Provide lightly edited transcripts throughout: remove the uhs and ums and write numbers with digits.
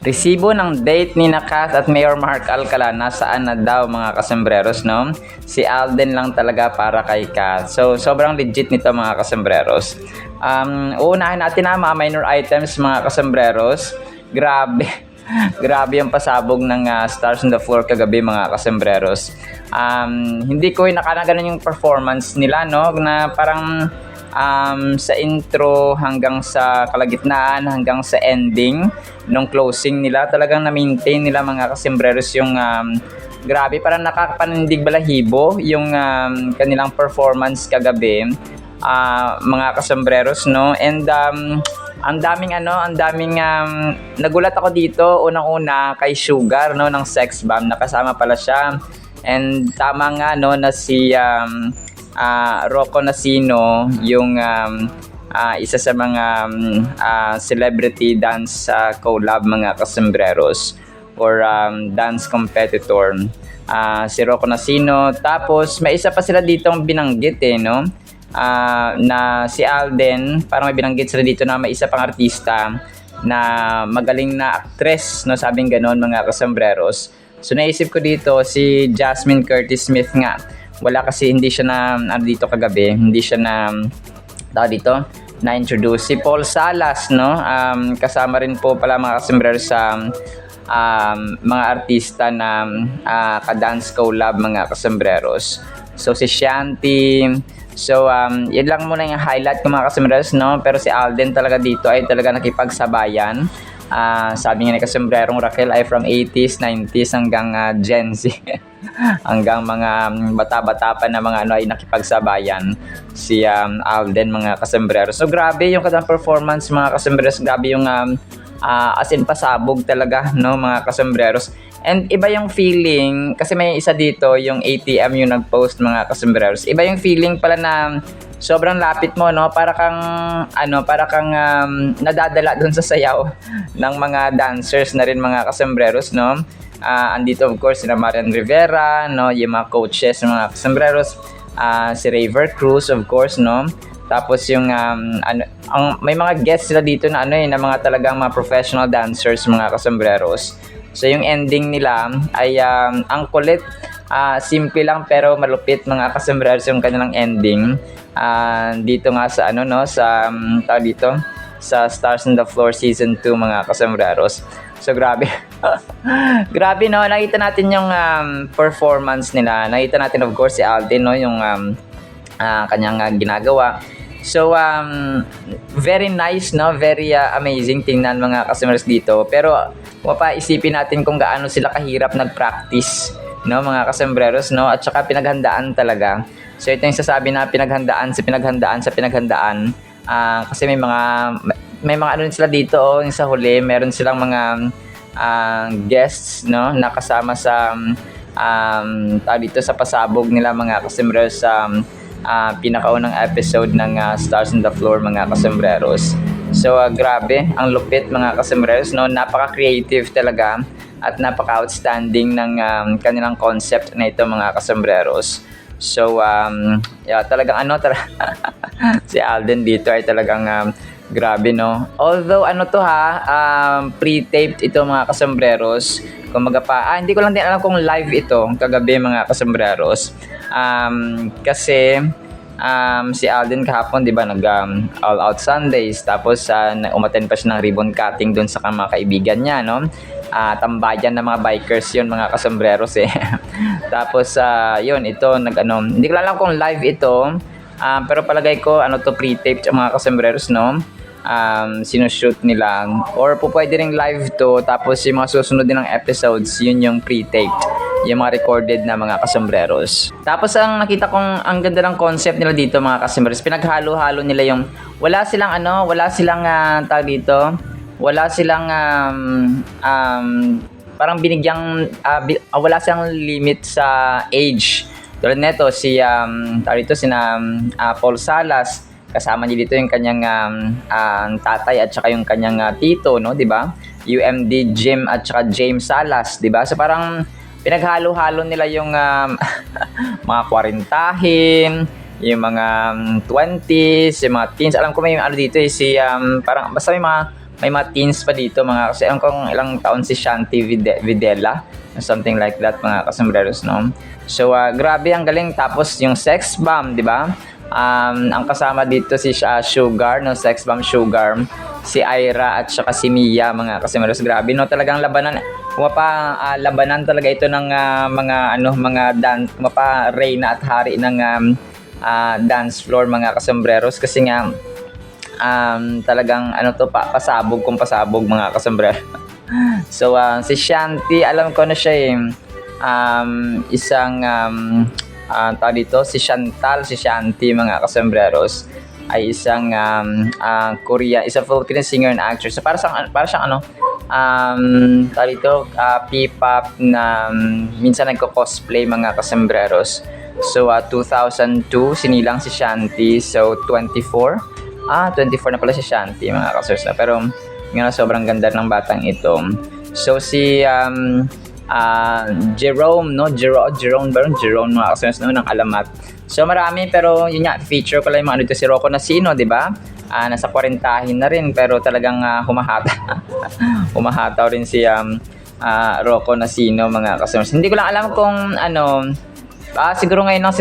Resibo ng date ni Kath at Mayor Mark Alcala, nasaan na daw mga kasembreros, no? Si Alden lang talaga para kay Kath. So, sobrang legit nito mga kasembreros. Uunahin natin na mga minor items mga kasembreros. Grabe. Grabe yung pasabog ng Stars on the Floor kagabi mga kasembreros. Hindi ko nakakaganon yung performance nila, no? Na parang sa intro hanggang sa kalagitnaan hanggang sa ending nung closing nila, talagang na-maintain nila mga kasembreros yung grabe, parang nakakapanindig balahibo yung kanilang performance kagabi, mga kasembreros, no? And ang daming nagulat ako dito unang-una kay Sugar, no, ng Sex Bomb, nakasama pala siya. And tama nga, no, na si Rocco Nacino yung isa sa mga celebrity dance collab mga kasembreros or dance competitor, si Rocco Nacino. Tapos may isa pa sila ditong binanggit no, na si Alden, parang may binanggit sila dito na may isa pang artista na magaling na actress, no, sabing ganoon mga kasembreros. So naisip ko dito si Jasmine Curtis Smith nga. Wala kasi, hindi siya na dito kagabi, hindi siya na-introduce. Si Paul Salas, no, kasama rin po pala mga kasembreros sa mga artista na ka-dance collab mga kasembreros. So si Shanti. So yun lang muna yung highlight ko mga kasembreros, no. Pero si Alden talaga dito ay talaga nakipagsabayan. Sabi nga ni kasombrerong Raquel ay from 80s, 90s hanggang Gen Z. Hanggang mga bata-bata pa na mga ay nakipagsabayan si Alden mga kasembreros. So grabe yung kanilang performance mga kasembreros, grabe yung as in pasabog talaga, no, mga kasembreros. And iba yung feeling kasi may isa dito yung ATM yung nag-post mga kasembreros. Iba yung feeling pala na sobrang lapit mo, no, para kang nadadala doon sa sayaw ng mga dancers na rin mga kasembreros, no. Andito of course sina Marian Rivera, no, yung mga coaches ng mga kasembreros, si Raver Cruz of course, no. Tapos yung may mga guests sila dito na na mga talagang mga professional dancers mga kasembreros. So yung ending nila ay ang kulit, simple lang pero malupit mga kasembreros yung kanilang ending. Dito nga sa sa dito sa Stars on the Floor season 2 mga kasembreros. So grabe. Grabe, no, nakita natin yung performance nila. Nakita natin of course si Alden, no, yung kanyang ginagawa. So very nice, no, very amazing tingnan mga kasembreros dito. Pero mapaisipin natin kung gaano sila kahirap nag-practice, no, mga kasembreros, no, at saka pinaghandaan talaga. So ito yung sasabi na pinaghandaan kasi may mga sila dito, yung sa huli meron silang mga guests, no, nakasama sa dito sa pasabog nila mga kasembreros sa pinakaunang episode ng Stars on the Floor mga kasembreros. So grabe, ang lupit mga kasembreros, no, napaka-creative talaga at napaka-outstanding ng kanilang concept na ito mga kasembreros. So talagang si Alden dito ay talagang grabe, no. Although pre-taped ito mga kasembreros. Kumaga pa, hindi ko lang din alam kung live ito kagabi mga kasembreros. Kasi si Alden kahapon, di ba, nag All Out Sundays, tapos umattend pa siya ng ribbon cutting doon sa mga kaibigan niya, no. Tambayan ng mga bikers yun mga kasembreros Tapos yun, ito hindi ko alam kung live ito, pero palagay ko pre-taped mga kasembreros, no. Sinushoot nila or pwede ring live to, tapos yung mga susunod din ng episodes yun yung pre-taped, yung mga recorded na mga kasembreros. Tapos ang nakita kong ang ganda ng concept nila dito mga kasembreros, pinaghalo-halo nila yung wala silang tag dito, wala silang parang binigyang wala silang limit sa age. Tulad nito si Paul Salas, kasama niya dito yung kanyang tatay at saka yung kanyang tito, no, di ba? UMD Jim at saka James Salas, di ba? So parang pinaghalo-halo nila yung mga 40-hin, yung mga 20s, yung mga teens. Alam ko may dito si parang basta may mga may mga teens pa dito mga kasi alam kong ilang taon si Shanti Videla, something like that mga kasambreros, no? So grabe ang galing. Tapos yung Sex Bomb, di ba? Ang kasama dito si Sugar, no? Sex Bomb Sugar, si Ira at saka si Mia mga kasambreros. Grabe, no? Talagang labanan. Labanan talaga ito ng mga dance, Reyna at Hari ng dance floor mga kasambreros kasi nga talagang pasabog kung pasabog mga kasombrero. So si Shanti, alam ko na siya isang tawag dito, si Shanti mga kasombreros ay isang isang Filipino singer and actress. So para siyang tawag dito, P-pop na minsan nagko-cosplay mga kasombreros. So 2002 sinilang si Shanti, so 24 na pala si Shanti mga kasers na. Pero sobrang ganda ng batang ito. So si Jerome, no? Jerome mga kasers, no? Ng Alamat. So marami, pero yun nga, feature ko lang yung mga dito si Rocco Nasino, di ba? Nasa 40 na rin, pero talagang humahataw rin si Rocco Nasino mga kasers. Hindi ko lang alam kung siguro ngayon lang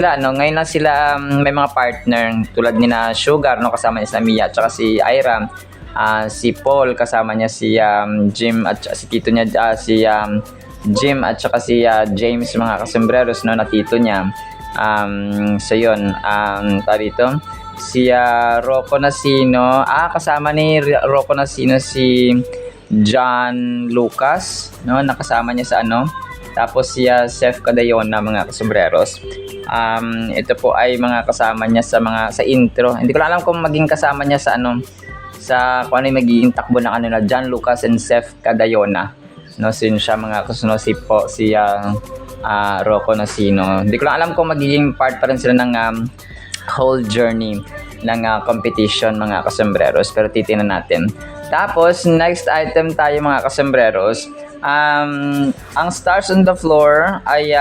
sila may mga partner tulad ni na Sugar, no, kasama niya si Mia at saka si Ira, si Paul kasama niya si Jim at si tito niya si Jim at saka si James mga kasombreros, no, na tito niya. So yun, dito si Rocco Nasino, kasama ni Rocco Nasino si John Lucas, no, nakasama niya sa tapos si Seth Cadayona mga kasombreros. Ito po ay mga kasama niya sa intro. Hindi ko lang alam kung maging kasama niya sa kung ano yung magiging takbo ng John Lucas and Seth Cadayona. No, sin siya mga kasunod si Rocco Nasino. Hindi ko lang alam kung magiging part pa rin sila ng whole journey ng competition mga kasombreros, pero titingnan natin. Tapos next item tayo mga kasombreros. Ang Stars on the Floor ay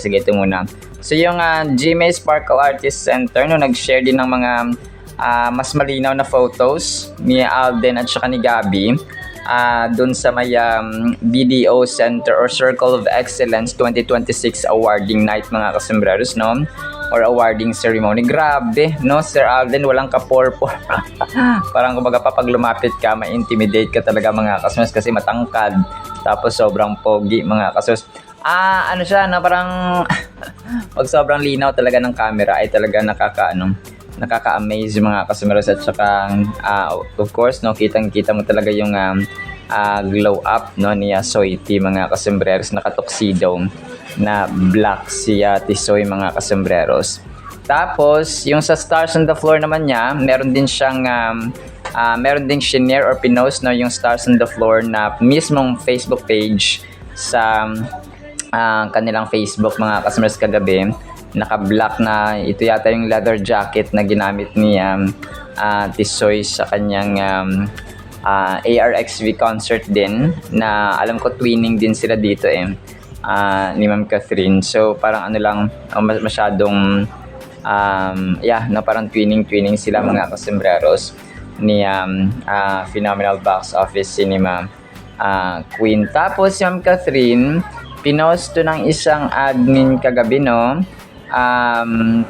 sige, ito muna. So yung GMA Sparkle Artist Center, no, nag-share din ng mga mas malinaw na photos ni Alden at saka ni Gabby dun sa may BDO Center or Circle of Excellence 2026 awarding night mga kasombreros, no, or awarding ceremony. Grabe, no, Sir Alden, walang kapor-por. Parang kumbaga pag lumapit ka, ma-intimidate ka talaga mga kasombreros kasi matangkad. Tapos sobrang pogi mga kasos. Siya, no, parang pag sobrang linaw talaga ng camera ay talaga nakaka-amaze mga kasombreros at saka of course, no, kitang-kita mo talaga yung glow up, no, ni Soiti mga kasombreros, nakatuxedo na black si Tisoy mga kasombreros. Tapos yung sa Stars on the Floor naman niya, meron din shinare or pinost, no, yung Stars on the Floor na mismong Facebook page sa kanilang Facebook mga kasombreros kagabi. Naka-black na ito yata yung leather jacket na ginamit ni Tisoy sa kanyang ARXV concert din, na alam ko twinning din sila dito ni Ma'am Catherine. So parang masyadong no, parang twinning sila mga kasombreros ni Phenomenal Box Office Cinema Queen. Tapos si Ma'am Catherine, pinost to ng isang admin kagabi, no.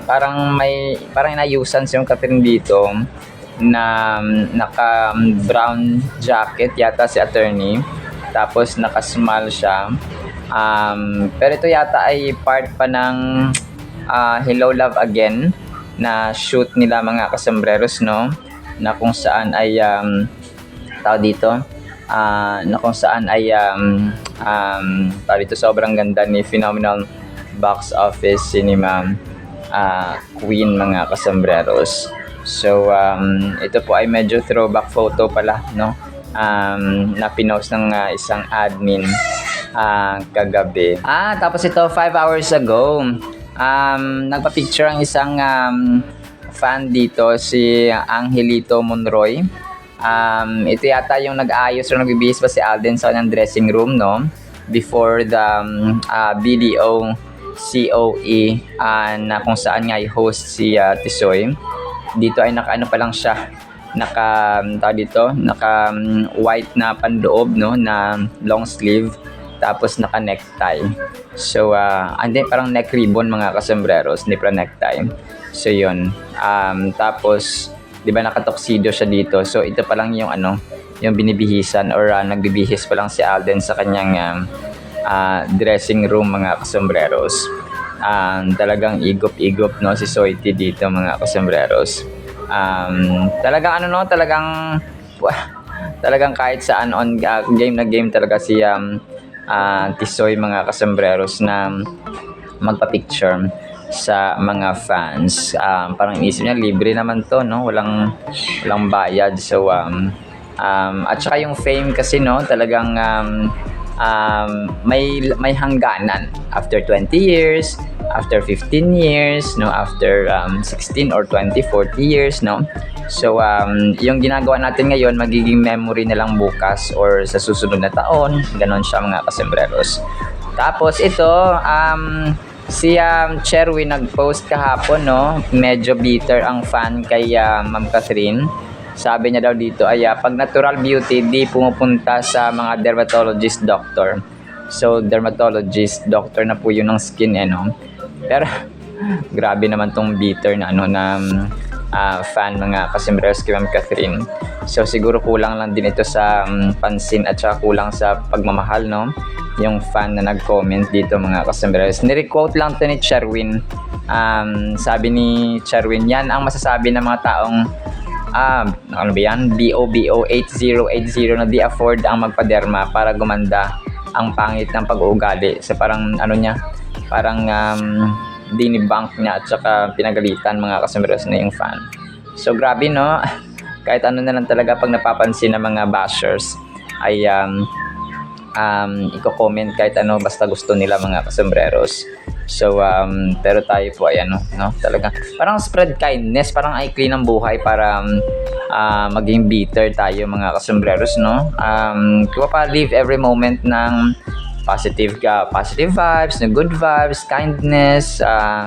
Parang inayusan si Ma'am Catherine dito na naka brown jacket yata si attorney, tapos naka-smile siya. Pero ito yata ay part pa ng Hello Love Again na shoot nila mga kasombreros, no, na kung saan ay sobrang ganda ni Phenomenal Box Office Cinema Queen mga kasombreros. So ito po ay medyo throwback photo pala, no, na pinost ng isang admin kagabi. Tapos ito 5 hours ago, nagpa-picture ang isang fan dito, si Angelito Monroy. Ito yata yung nag-ayos o nagbibihis pa si Alden sa kanyang dressing room, no, before the BDO COE na kung saan nga i-host si Tisoy. Dito ay naka pa lang siya, naka white na pandoob, no, na long sleeve, tapos naka necktie. So hindi, parang neck ribbon mga kasembreros, hindi pa necktie. So yun, tapos di ba naka-tuxedo siya dito. So ito pa lang yung yung binibihisan or nagbibihis pa lang si Alden sa kanyang dressing room mga kasembreros. Talagang igop-igop, no, si Soiti dito mga kasembreros. Talagang talagang kahit saan game na game talaga si Tisoy mga kasembreros na magpa-picture sa mga fans. Parang inisip niya libre naman to, no, walang bayad. So at saka yung fame kasi, no, talagang may hangganan after 20 years, after 15 years, no, after 16 or 20, 40 years, no. So yung ginagawa natin ngayon magiging memory na lang bukas or sa susunod na taon, ganon siya mga kasembreros. Tapos ito si Cherwin nag-post kahapon, no, medyo bitter ang fan kay Ma'am Catherine. Sabi niya daw dito ay pag natural beauty di pumupunta sa mga dermatologist doctor. So dermatologist doctor na po yun ng skin, no. Pero grabe naman tong bitter na fan mga kasembreros kay Ma'am Catherine. So siguro kulang lang din ito sa pansin at saka kulang sa pagmamahal, no, yung fan na nag-comment dito mga kasembreros. Ni-quote lang to ni Cherwin. Sabi ni Cherwin, yan ang masasabi ng mga taong ano ba yan? BOBO 8080 na di afford ang magpaderma para gumanda ang pangit ng pag-uugali. So parang parang dinibank niya at saka pinagalitan mga kasembreros na yung fan. So grabe, no, kahit ano na lang talaga pag napapansin ng mga bashers ay i-comment kahit ano basta gusto nila mga kasembreros. So pero tayo po ay no, talaga parang spread kindness, parang ikli ng buhay para maging bitter tayo mga kasembreros, no. Kaya pa live every moment ng positive vibes, na good vibes, kindness,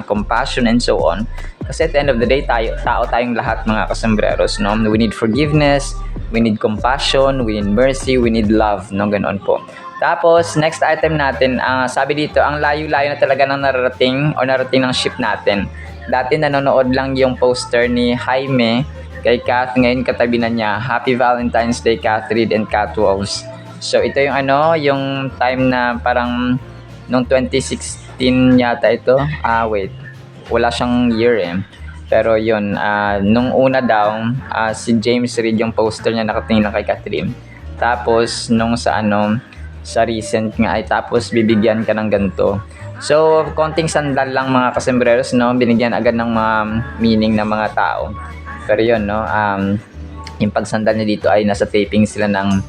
compassion, and so on. Kasi at the end of the day, tao tayong lahat mga kasembreros, no? We need forgiveness, we need compassion, we need mercy, we need love, no? Ganoon po. Tapos, next item natin, sabi dito, ang layo-layo na talaga ng narating ng ship natin. Dati nanonood lang yung poster ni Jaime kay Kath, ngayon katabi na niya. Happy Valentine's Day, Catherine and Catwolves. So ito yung yung time na parang nung 2016 yata ito. Wait. Wala siyang year Pero yun, nung una daw, si James Reid yung poster niya nakatingin lang kay Catherine. Tapos nung sa recent nga ay tapos bibigyan ka ng ganito. So konting sandal lang mga kasembreros, no, binigyan agad ng mga meaning ng mga tao. Pero yun, no, yung pagsandal niya dito ay nasa taping sila ng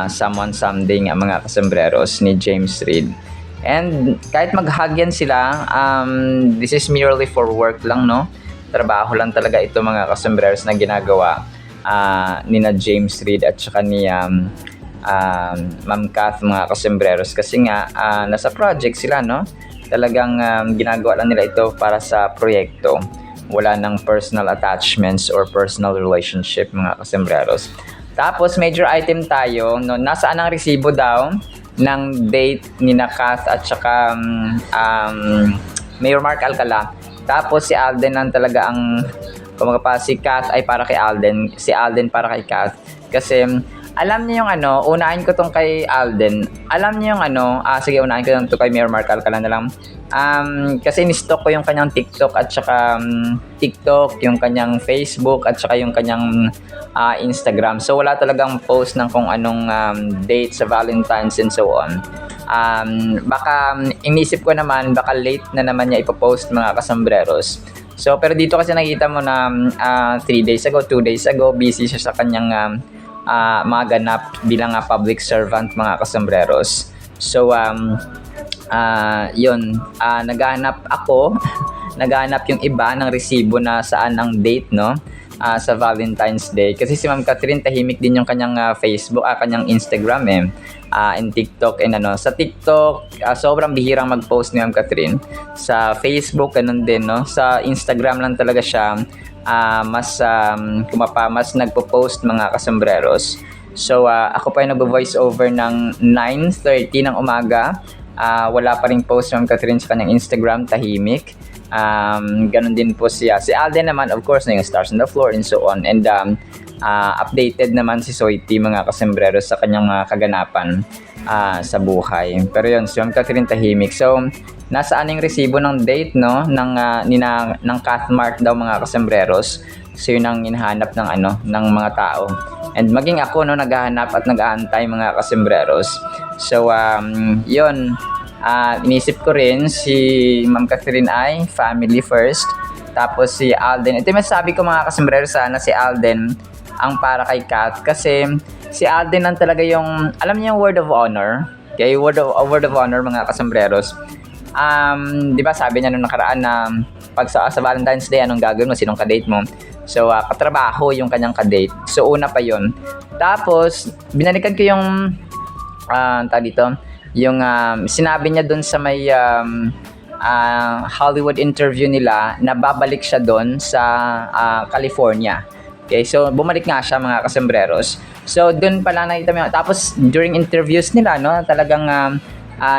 Someone Someday nga mga kasembreros ni James Reid. And kahit mag-hug yan sila, this is merely for work lang, no? Trabaho lang talaga ito mga kasembreros na ginagawa ni na James Reid at saka ni Ma'am Kath mga kasembreros. Kasi nga nasa project sila, no? Talagang ginagawa lang nila ito para sa proyekto. Wala ng personal attachments or personal relationship mga kasembreros. Tapos major item tayo, no, nasaan ang resibo daw ng date ni Kath at saka Mayor Mark Alcala. Tapos si Alden lang talaga ang kumagapa, si Kath ay para kay Alden, si Alden para kay Kath. Kasi alam niyo yung unahin ko tong kay Alden. Alam niyo yung sige, unahin ko lang to kay Mayor Mark Alcala na lang. Kasi ni-stalk ko yung kanyang TikTok at saka TikTok, yung kanyang Facebook at saka yung kanyang Instagram. So wala talagang post ng kung anong date sa Valentine's and so on. Baka inisip ko naman baka late na naman niya ipopost mga kasembreros. So pero dito kasi nakita mo na 3 days ago, 2 days ago busy siya sa kanyang mga ganap bilang public servant mga kasembreros. So yun, naghahanap ako naghahanap yung iba ng resibo na saan ang date, no, sa Valentine's Day. Kasi si Ma'am Catherine tahimik din yung kanyang Facebook, kanyang Instagram and TikTok and sa TikTok sobrang bihirang mag-post ni Ma'am Catherine. Sa Facebook ganun din, no. Sa Instagram lang talaga siya mas nagpo-post mga kasembreros. So ako pa yung nagvo-voice over ng 9:30 ng umaga. Wala pa ring post Ma'am Catherine sa kanyang Instagram, tahimik. Ganun din po si Alden naman, of course, na yung Stars on the Floor and so on. And updated naman si Soiti mga kasembreros sa kanyang mga kaganapan sa buhay. Pero yun, si Ma'am Catherine tahimik. So nasaan yung resibo ng date ng Cathmark daw mga kasembreros. So yun ang hinahanap ng mga tao. And maging ako naghahanap at nag-aantay mga kasembreros. So yun, inisip ko rin si Ma'am Catherine ay family first. Tapos si Alden, ito yung masasabi ko mga kasembreros, sana si Alden ang para kay Kath. Kasi si Alden lang talaga yung, alam niyo yung word of honor. Okay, word of honor mga kasembreros. Di ba sabi niya nung nakaraan na pag sa Valentine's Day, anong gagawin mo, sinong kadate mo? So katrabaho yung kanyang kadate. So una pa yon. Tapos binalikan ko yung yung sinabi niya doon sa may Hollywood interview nila na babalik siya doon sa California. Okay, so bumalik nga siya mga kasembreros. So doon pala nakita mo. Tapos during interviews nila, talagang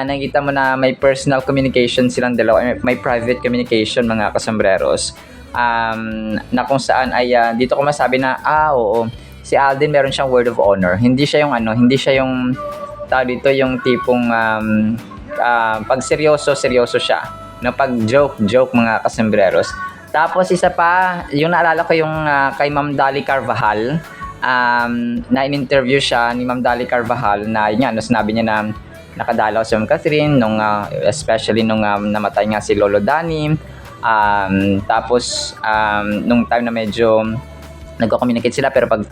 nakita mo na may personal communication silang dalawa, may private communication mga kasembreros. Na kung saan ay dito ko masabi na oo, si Alden meron siyang word of honor. Hindi siya yung dito yung tipong pag seryoso siya. Pag joke mga kasembreros. Tapos isa pa, yung naalala ko yung kay Ma'am Dali Carvajal, na in-interview siya ni Ma'am Dali Carvajal na sinabi niya na nakadalaw si Ma'am Catherine especially nung namatay nga si Lolo Danny. Tapos nung time na medyo nagko-communicate sila pero pag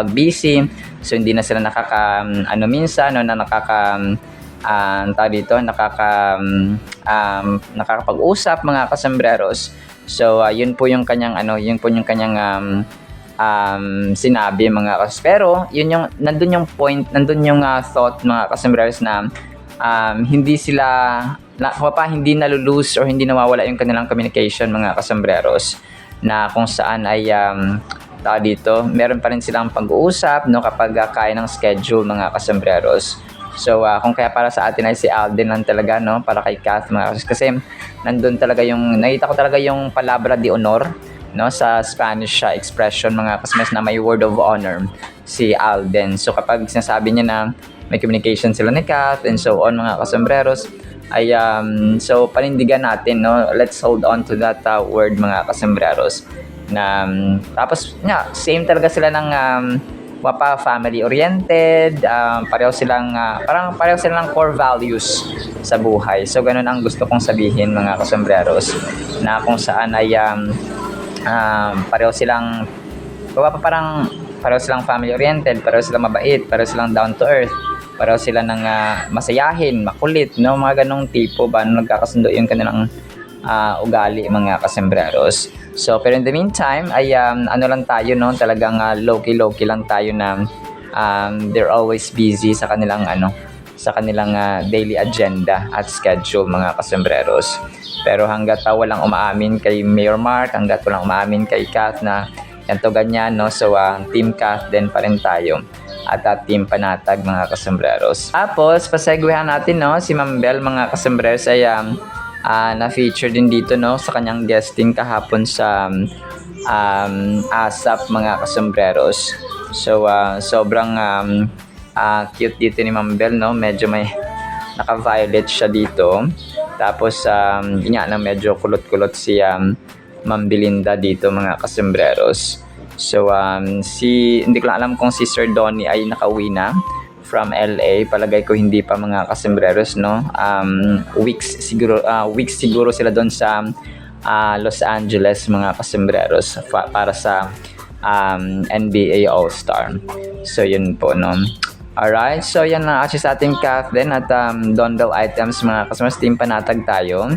busy, so hindi na sila nakakapag-usap mga kasembreros. So yun po yung kanyang sinabi mga pero yun yung nandun yung point, nandun yung thought mga kasembreros na hindi nalulose or hindi nawawala yung kanilang communication mga kasembreros, na kung saan ay meron pa rin silang pag-uusap kapag kaya ng schedule mga kasembreros. So kung kaya para sa atin ay si Alden lang talaga para kay Kath mga kasembreros, kasi nandun talaga nakita ko talaga yung palabra de honor sa Spanish expression mga kasembreros, na may word of honor si Alden. So kapag sinasabi niya na may communication sila ni Kath and so on mga kasembreros, ay so panindigan natin, let's hold on to that word mga kasembreros. Na tapos same talaga sila ng family oriented, pareho silang core values sa buhay. So ganun ang gusto kong sabihin mga kasembreros, na kung saan ay pareho silang family oriented, pareho silang mabait, pareho silang down to earth, pareho sila ng masayahin, makulit, mga ganong tipo ba, nagkakasundo yung kanilang ugali mga kasembreros. So pero in the meantime ay lang tayo, talagang low-key lang tayo na they're always busy sa kanilang daily agenda at schedule mga kasembreros. Pero hangga't walang umaamin kay Mayor Mark, hangga't walang umaamin kay Kath na ganito ganyan, so Team Kath din pa rin tayo at Team Panatag mga kasembreros. Tapos pasegwehan natin si Ma'am Bel mga kasembreros ay na-feature din dito sa kanyang guesting kahapon sa ASAP mga kasembreros. So sobrang cute dito ni Ma'am Bel, medyo may naka-violet siya dito. Tapos medyo kulot-kulot si Ma'am Belinda dito mga kasembreros. So hindi ko lang alam kung si Sir Donnie ay nakauwi na from LA. Palagay ko hindi pa mga kasembreros, weeks siguro sila doon sa Los Angeles mga kasembreros para sa NBA All-Star. So yun po, Alright, so yan na actually sa ating Kath din at Dondel items mga kasembreros. Team Panatag tayo.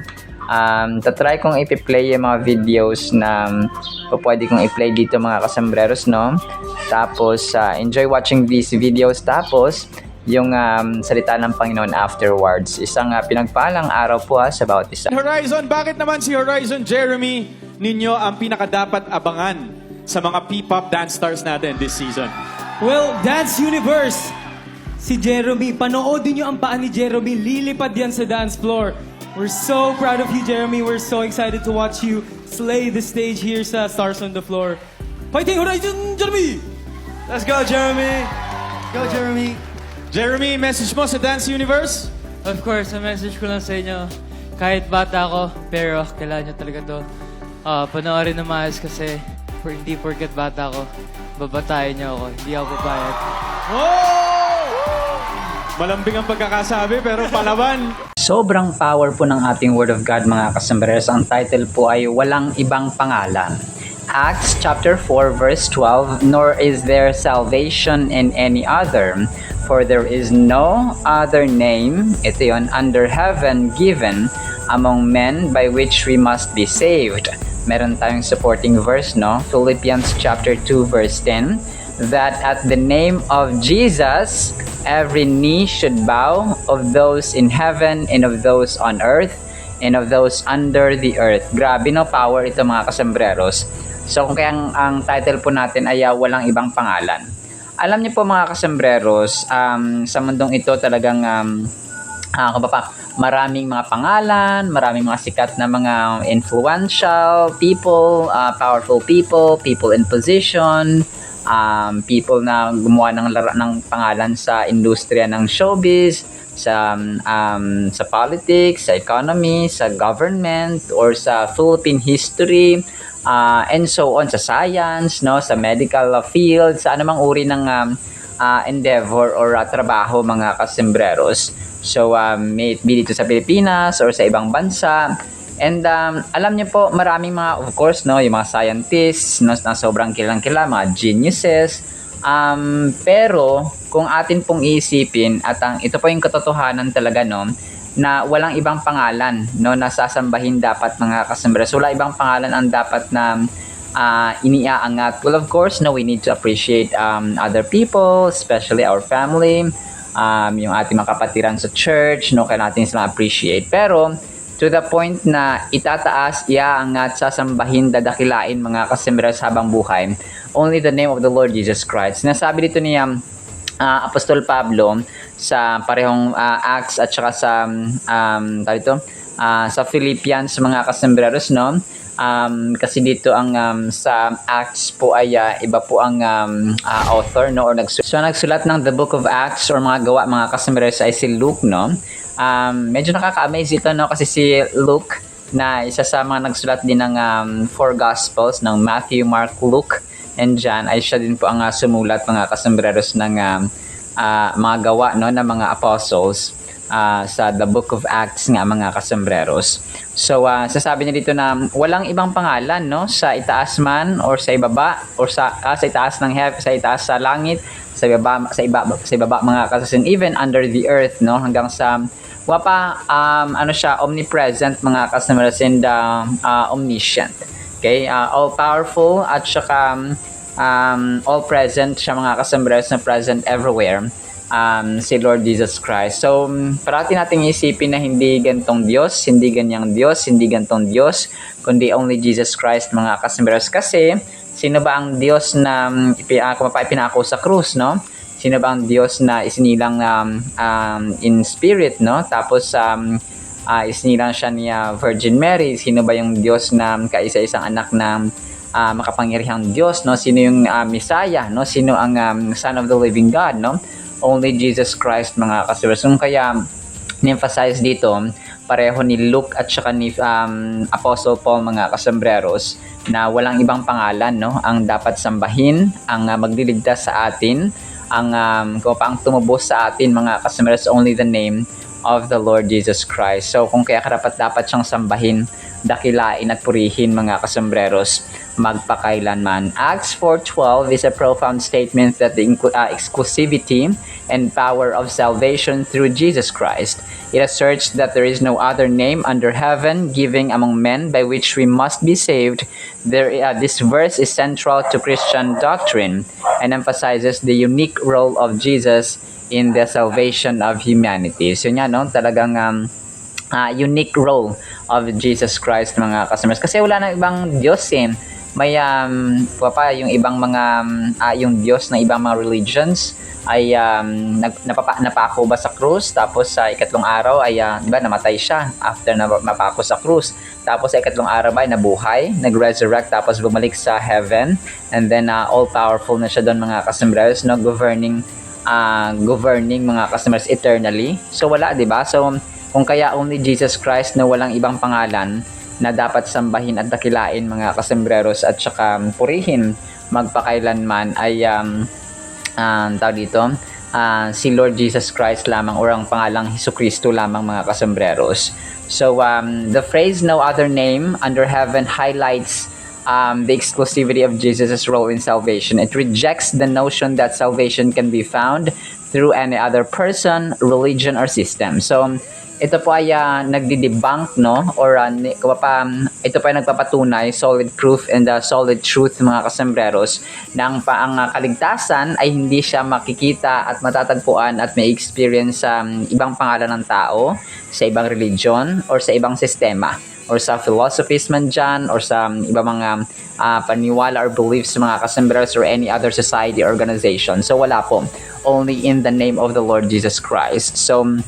Tatry kong i-play yung mga videos na pwede kong i-play dito mga kasembreros, Tapos enjoy watching these videos. Tapos yung salita ng Panginoon afterwards. Isang pinagpalang araw po sa bawat isa. Horizon, bakit naman si Horizon Jeremy ninyo ang pinakadapat abangan sa mga P-pop dance stars natin this season? Well, Dance Universe, si Jeremy, panoodin nyo ang paa ni Jeremy, lilipad yan sa dance floor. We're so proud of you, Jeremy. We're so excited to watch you slay the stage here sa Stars on the Floor. Fighting Horizon, Jeremy! Let's go, Jeremy! Go, Jeremy! Jeremy, message mo sa Dance Universe? Of course, ang message ko lang sa inyo, kahit bata ako, pero kailangan nyo talaga to. Panoorin na maayos kasi hindi porket bata ako, babatayin nyo ako. Hindi ako papayag. Oh! Malambing ang pagkakasabi pero palaban. Sobrang power po ng ating Word of God mga kasembreros. Ang title po ay Walang Ibang Pangalan. Acts chapter 4 verse 12, nor is there salvation in any other, for there is no other name, ito yun, under heaven given among men by which we must be saved. Meron tayong supporting verse, no? Philippians chapter 2 verse 10, that at the name of Jesus, every knee should bow, of those in heaven and of those on earth and of those under the earth. Grabe no power ito mga kasembreros. So kung kaya ang title po natin ay Walang Ibang Pangalan. Alam niyo po mga kasembreros, sa mundong ito talagang maraming mga pangalan, maraming mga sikat na mga influential people, powerful people, people in position, people na gumawa ng pangalan sa industriya ng showbiz, sa politics, sa economy, sa government, or sa Philippine history, and so on, sa science, no, sa medical field, sa anumang uri ng endeavor or trabaho mga kasembreros. So, may it be dito sa Pilipinas or sa ibang bansa. And alam niyo po, maraming mga, of course, no, yung mga scientists, no, na sobrang kilang-kilala, mga geniuses. Pero, kung atin pong iisipin, at ito po yung katotohanan talaga, no, na walang ibang pangalan, no, na sasambahin dapat mga kasembreros. Wala ibang pangalan ang dapat na iniaangat. Well, of course, no, we need to appreciate other people, especially our family, yung ating mga kapatiran sa church, no, kaya natin silang appreciate. Pero, to the point na itataas, iaangat, sasambahin, dadakilain mga kasembreros habang buhay, only the name of the Lord Jesus Christ. Sinasabi dito niya, Apostol Pablo sa parehong Acts at saka sa sa Philippians mga kasembreros, no, kasi dito ang sa Acts po ay iba po ang author, no, or nagsulat ng the book of Acts or mga gawa mga kasembreros ay si Luke, no. Medyo nakaka-amaze ito, no, kasi si Luke na isa sa mga nagsulat din ng four gospels ng Matthew, Mark, Luke and John, ay siya din po ang sumulat mga kasembreros ng mga gawa, no, ng mga apostles sa the book of Acts nga mga kasembreros. So sasabi niya dito na walang ibang pangalan, no, sa itaas man or sa ibaba or sa itaas ng sa itaas sa langit, sa ibaba mga kasasin, even under the earth, no, hanggang sa siya, omnipresent mga kasembreros and omniscient. Okay, all powerful at saka all present siya mga kasembreros, na present everywhere, si Lord Jesus Christ. So parati nating isipin na hindi gantong Diyos, hindi ganyang Diyos, hindi gantong Diyos, kundi only Jesus Christ mga kasembreros. Kasi sino ba ang Diyos na pinako sa krus, no? Sino ba ang Diyos na isinilang in spirit, no? Tapos isinilang siya ni Virgin Mary. Sino ba yung Diyos na kaisa-isang anak na makapangyarihang Diyos, no? Sino yung Messiah, no? Sino ang Son of the Living God, no? Only Jesus Christ mga kasembreros. Kaya ni-emphasize dito pareho ni Luke at saka ni Apostle Paul mga kasembreros na walang ibang pangalan, no, ang dapat sambahin, ang magliligtas sa atin, ang ang tumubos sa atin mga kasembreros, only the name of the Lord Jesus Christ. So kung kaya karapat dapat siyang sambahin, dakilain at purihin mga kasembreros magpakailanman. Acts 4:12 is a profound statement that the exclusivity and power of salvation through Jesus Christ. It asserts that there is no other name under heaven given among men by which we must be saved. This verse is central to Christian doctrine and emphasizes the unique role of Jesus in the salvation of humanity. So nga, no, talagang unique role of Jesus Christ mga customers. Kasi wala nang ibang Diyos eh. May yung ibang mga yung Diyos ng ibang mga religions ay napako ba sa krus, tapos sa ikatlong araw ay diba, namatay siya after na mapako sa krus. Tapos sa ikatlong araw ay nabuhay, nag-resurrect, tapos bumalik sa heaven, and then all powerful na siya doon mga customers, no, governing mga customers eternally. So wala, 'di ba? So kung kaya only Jesus Christ na walang ibang pangalan na dapat sambahin at dakilain mga kasembreros at saka purihin magpakailanman ay tawag dito, si Lord Jesus Christ lamang, or ang pangalang Jesucristo lamang mga kasembreros. So the phrase "no other name under heaven" highlights the exclusivity of Jesus' role in salvation. It rejects the notion that salvation can be found through any other person, religion, or system. So ito po ay nagdi-debunk, no, or ito po ay nagpapatunay, solid proof and solid truth mga kasembreros, na ang kaligtasan ay hindi siya makikita at matatagpuan at may experience sa ibang pangalan ng tao, sa ibang religion, or sa ibang sistema, or sa philosophies man dyan, or sa ibang mga paniwala or beliefs mga kasembreros, or any other society organization. So wala po, only in the name of the Lord Jesus Christ. So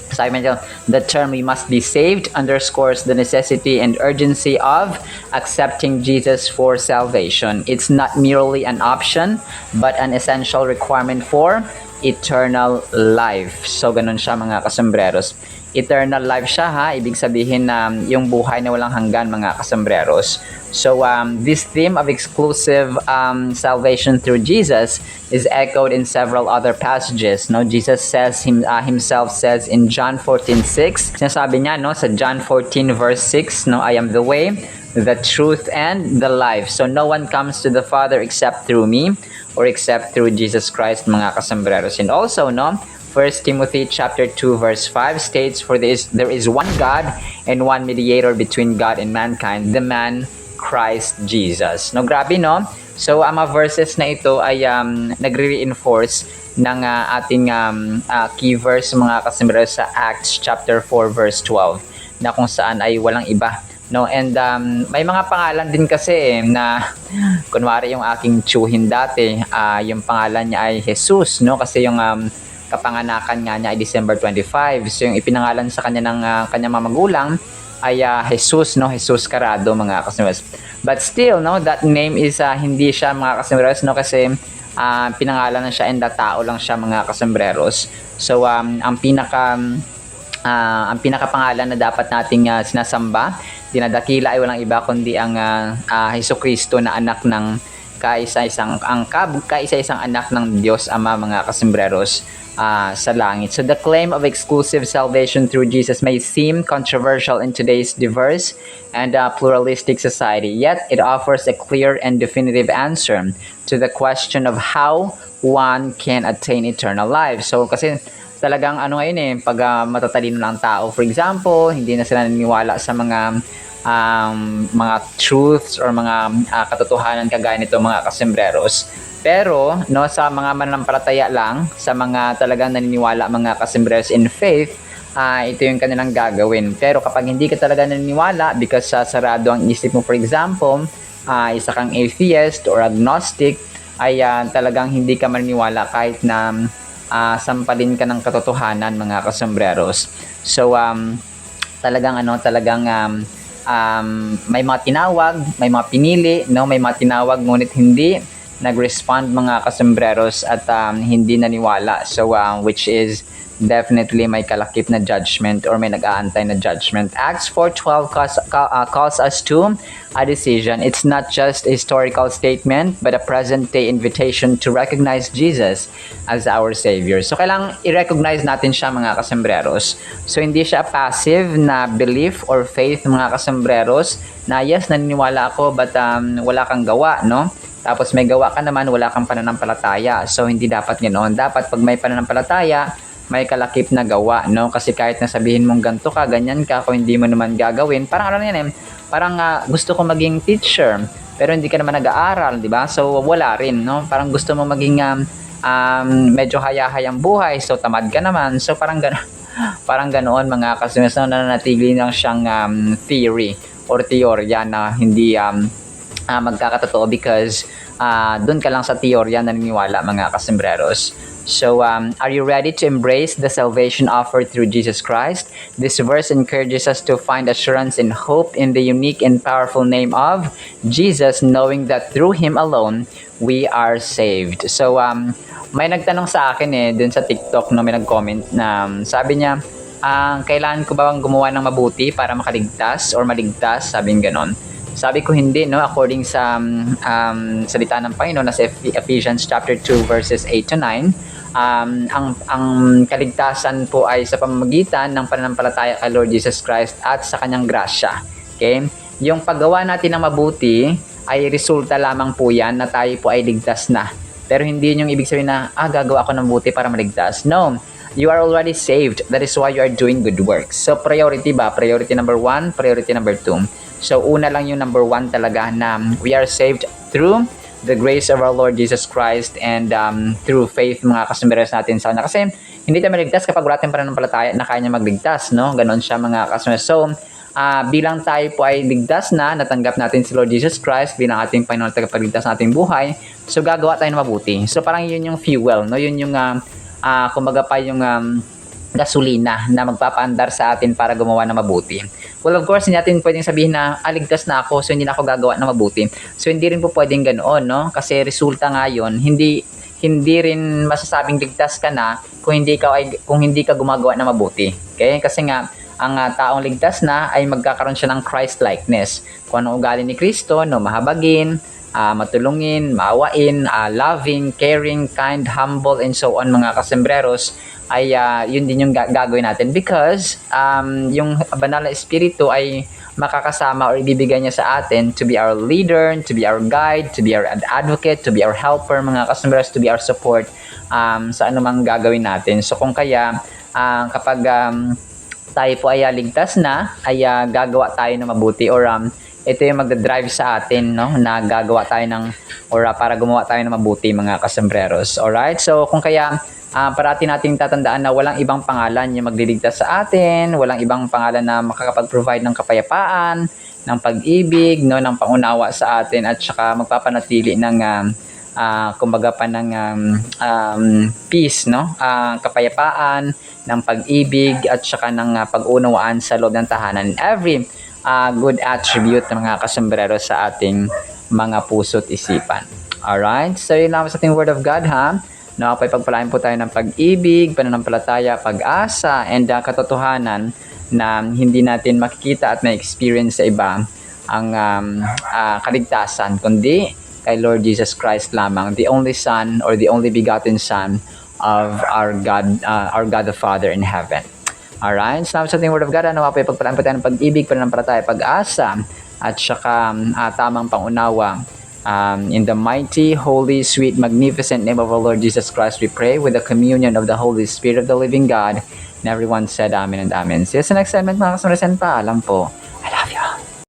sabi medyo, the term "we must be saved" underscores the necessity and urgency of accepting Jesus for salvation. It's not merely an option, but an essential requirement for eternal life. So ganun siya mga kasembreros. Eternal life siya, ha, ibig sabihin na yung buhay na walang hanggan mga kasembreros. So this theme of exclusive salvation through Jesus is echoed in several other passages. No, Jesus says himself says in John 14:6, sinasabi niya, no, sa John 14 verse 6, no, "I am the way, the truth, and the life. So no one comes to the Father except through me," or except through Jesus Christ mga kasembreros. And also, no, 1 Timothy chapter 2 verse 5 states, "For there is one God and one mediator between God and mankind, the man Christ Jesus." No, grabe, no? So ang mga verses na ito ay nagre-reinforce ng ating key verse mga kasembreros sa Acts chapter 4 verse 12, na kung saan ay walang iba, no. And may mga pangalan din kasi na kunwari yung aking tsuhin dati, yung pangalan niya ay Jesus, no, kasi yung kapanganakan nga niya ay December 25. So yung ipinangalan sa kanya ng kanyang mga magulang ay Jesus, no, Jesus Carado mga kasembreros. But still, no, that name is hindi siya mga kasembreros, no, kasi pinangalan na siya and tao lang siya mga kasembreros. So ang pinakapangalan na dapat nating sinasamba, dinadakila ay walang iba kundi ang Jesucristo na anak ng kaisa-isang anak ng Diyos Ama mga kasembreros sa langit. So the claim of exclusive salvation through Jesus may seem controversial in today's diverse and pluralistic society, yet it offers a clear and definitive answer to the question of how one can attain eternal life. So kasi talagang ngayon pag matatalino ng tao, for example, hindi na sila naniniwala sa mga truths or mga katotohanan kagaya nito mga kasembreros. Pero no, sa mga mananampalataya lang, sa mga talagang naniniwala mga kasembreros in faith, ito yung kanilang gagawin. Pero kapag hindi ka talaga naniniwala because sarado ang isip mo, for example, isa kang atheist or agnostic, ay talagang hindi ka maniniwala kahit na sampalin ka ng katotohanan mga kasembreros. So talagang may mga tinawag, may mga pinili, no, may mga tinawag ngunit hindi nag-respond mga kasembreros at hindi naniwala. So which is definitely may kalakip na judgment or may nag-aantay na judgment. Acts 4:12 calls us to a decision. It's not just a historical statement but a present-day invitation to recognize Jesus as our Savior. So kailangang i-recognize natin siya mga kasembreros. So hindi siya passive na belief or faith mga kasembreros na yes, naniniwala ako but wala kang gawa, no? Tapos may gawa ka naman, wala kang pananampalataya. So hindi dapat ganoon. Dapat pag may pananampalataya, may kalakip na gawa, no? Kasi kahit nasabihin mong ganito ka, ganyan ka, kung hindi mo naman gagawin, parang parang gusto ko maging teacher, pero hindi ka naman nag-aaral, di ba? So wala rin, no? Parang gusto mo maging medyo hayahayang buhay, so tamad ka naman. So parang gano'n. Parang ganoon mga kasumers, no, nananatili lang siyang theory or teorya na hindi magkakatotoo because doon ka lang sa teorya naniniwala mga kasembreros. So, are you ready to embrace the salvation offered through Jesus Christ? This verse encourages us to find assurance and hope in the unique and powerful name of Jesus, knowing that through Him alone, we are saved. So, may nagtanong sa akin dun sa TikTok, no, may nag-comment na sabi niya, kailangan ko ba bang gumawa ng mabuti para makaligtas or maligtas? Sabi ng ganon. Sabi ko hindi, no, according sa salita ng Panginoon na sa Ephesians chapter 2 verses 8 to 9, ang kaligtasan po ay sa pamamagitan ng pananampalataya kay Lord Jesus Christ at sa kanyang grasya. Okay? Yung paggawa natin ng mabuti ay resulta lamang po yan na tayo po ay ligtas na. Pero hindi yun yung ibig sabihin na, gagawa ako ng mabuti para maligtas. No. You are already saved. That is why you are doing good works. So, priority ba? Priority number 1, priority number 2. So, una lang yung number 1 talaga na we are saved through the grace of our Lord Jesus Christ and through faith mga kasumberos natin sa Kanya. Kasi hindi tayo maligtas kapag wala tayong pananampalataya na kaya niya magligtas, no? Ganon siya mga kasumberos. So, bilang tayo po ay ligtas na, natanggap natin si Lord Jesus Christ bilang ating Panginoon at tagapagligtas ng ating buhay, so gagawa tayo ng mabuti. So, parang yun yung fuel, no? Yun yung, kumbaga pa yung gasolina na magpapaandar sa atin para gumawa ng mabuti. Well, of course, hindi natin pwedeng sabihin na ligtas na ako, so hindi na ako gagawa ng mabuti. So, hindi rin po pwedeng ganoon, no? Kasi resulta nga yun, hindi rin masasabing ligtas ka na kung hindi ka gumagawa ng mabuti. Okay? Kasi nga, ang taong ligtas na ay magkakaroon siya ng Christ-likeness. Kung anong ugali ni Kristo, no, mahabagin, matulungin, maawain, loving, caring, kind, humble, and so on mga kasembreros, ay yun din yung gagawin natin because yung banal na espiritu ay makakasama or ibibigay niya sa atin to be our leader, to be our guide, to be our advocate, to be our helper mga kasembreros, to be our support sa anumang gagawin natin. So kung kaya kapag tayo po ay ligtas na, ay gagawa tayo ng mabuti or ito yung magdadrive sa atin, no, na gagawa tayo ng or para gumawa tayo ng mabuti mga kasembreros. Alright? So kung kaya parati nating tatandaan na walang ibang pangalan yung magliligtas sa atin, walang ibang pangalan na makakapag-provide ng kapayapaan, ng pag-ibig, no, ng pangunawa sa atin at saka magpapanatili ng kumbaga pa ng peace, no, kapayapaan, ng pag-ibig at saka ng pag-unawaan sa loob ng tahanan. Every good attribute ng mga kasombrero sa ating mga puso't isipan. Alright? So yun lang sa ating Word of God, ha? Nakapagpagpalain po tayo ng pag-ibig, pananampalataya, pag-asa, and katotohanan na hindi natin makikita at ma-experience sa iba ang kaligtasan, kundi kay Lord Jesus Christ lamang, the only Son or the only begotten Son of our God the Father in heaven. Alright? So sa ating Word of God, nakapagpagpalain po tayo ng pag-ibig, pananampalataya, pag-asa, at saka tamang pangunawa. In the mighty, holy, sweet, magnificent name of our Lord Jesus Christ, we pray with the communion of the Holy Spirit of the living God. And everyone said Amen and Amen. See you sa next segment mga kasunod. Paalam po.